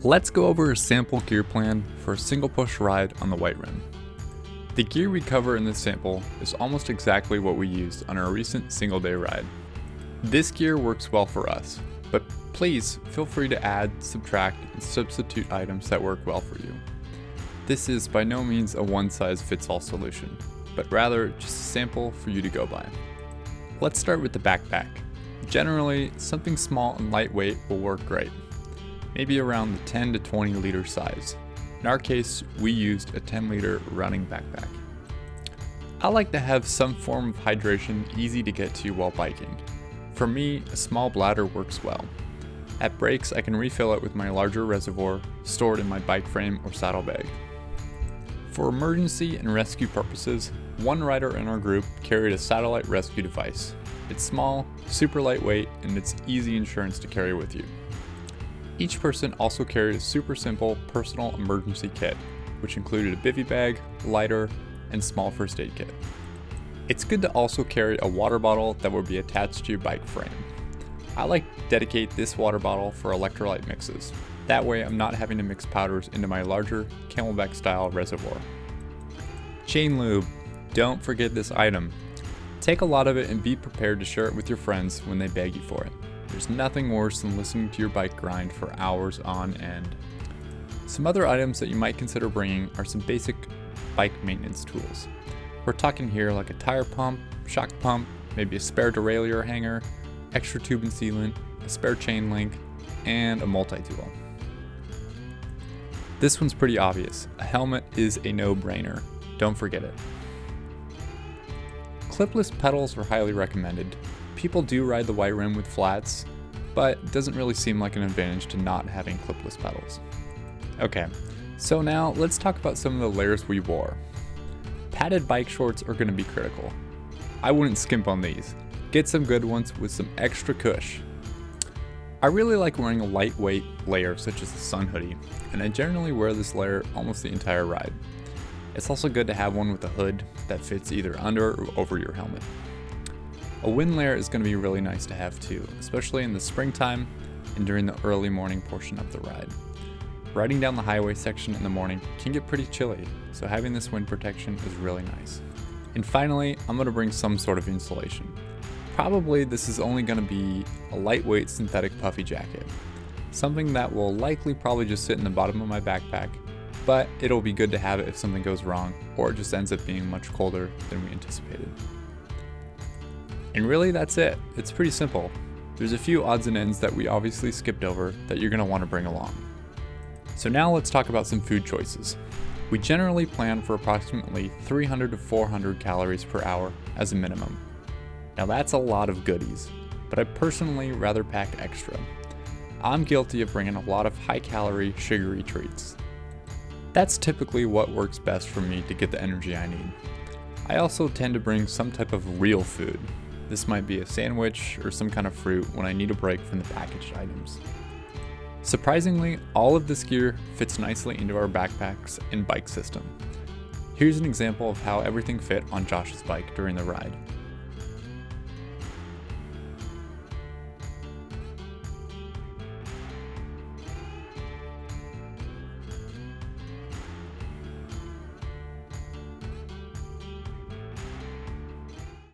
Let's go over a sample gear plan for a single push ride on the White Rim. The gear we cover in this sample is almost exactly what we used on our recent single day ride. This gear works well for us, but please feel free to add, subtract, and substitute items that work well for you. This is by no means a one-size-fits-all solution, but rather just a sample for you to go by. Let's start with the backpack. Generally, something small and lightweight will work great, maybe around the 10 to 20 liter size. In our case, we used a 10 liter running backpack. I like to have some form of hydration easy to get to while biking. For me, a small bladder works well. At breaks, I can refill it with my larger reservoir stored in my bike frame or saddlebag. For emergency and rescue purposes, one rider in our group carried a satellite rescue device. It's small, super lightweight, and it's easy insurance to carry with you. Each person also carried a super simple personal emergency kit, which included a bivy bag, lighter, and small first aid kit. It's good to also carry a water bottle that will be attached to your bike frame. I like to dedicate this water bottle for electrolyte mixes. That way I'm not having to mix powders into my larger Camelback style reservoir. Chain lube. Don't forget this item. Take a lot of it and be prepared to share it with your friends when they beg you for it. There's nothing worse than listening to your bike grind for hours on end. Some other items that you might consider bringing are some basic bike maintenance tools. We're talking here like a tire pump, shock pump, maybe a spare derailleur hanger, extra tube and sealant, a spare chain link, and a multi-tool. This one's pretty obvious. A helmet is a no-brainer. Don't forget it. Clipless pedals are highly recommended. People do ride the White Rim with flats, but it doesn't really seem like an advantage to not having clipless pedals. Okay, so now let's talk about some of the layers we wore. Padded bike shorts are going to be critical. I wouldn't skimp on these. Get some good ones with some extra cush. I really like wearing a lightweight layer such as the sun hoodie, and I generally wear this layer almost the entire ride. It's also good to have one with a hood that fits either under or over your helmet. A wind layer is going to be really nice to have too, especially in the springtime and during the early morning portion of the ride. Riding down the highway section in the morning can get pretty chilly, so having this wind protection is really nice. And finally, I'm going to bring some sort of insulation. Probably this is only going to be a lightweight synthetic puffy jacket. Something that will likely probably just sit in the bottom of my backpack, but it'll be good to have it if something goes wrong or it just ends up being much colder than we anticipated. And really that's it. It's pretty simple. There's a few odds and ends that we obviously skipped over that you're going to want to bring along. So now let's talk about some food choices. We generally plan for approximately 300 to 400 calories per hour as a minimum. Now that's a lot of goodies, but I personally rather pack extra. I'm guilty of bringing a lot of high-calorie, sugary treats. That's typically what works best for me to get the energy I need. I also tend to bring some type of real food. This might be a sandwich or some kind of fruit when I need a break from the packaged items. Surprisingly, all of this gear fits nicely into our backpacks and bike system. Here's an example of how everything fit on Josh's bike during the ride.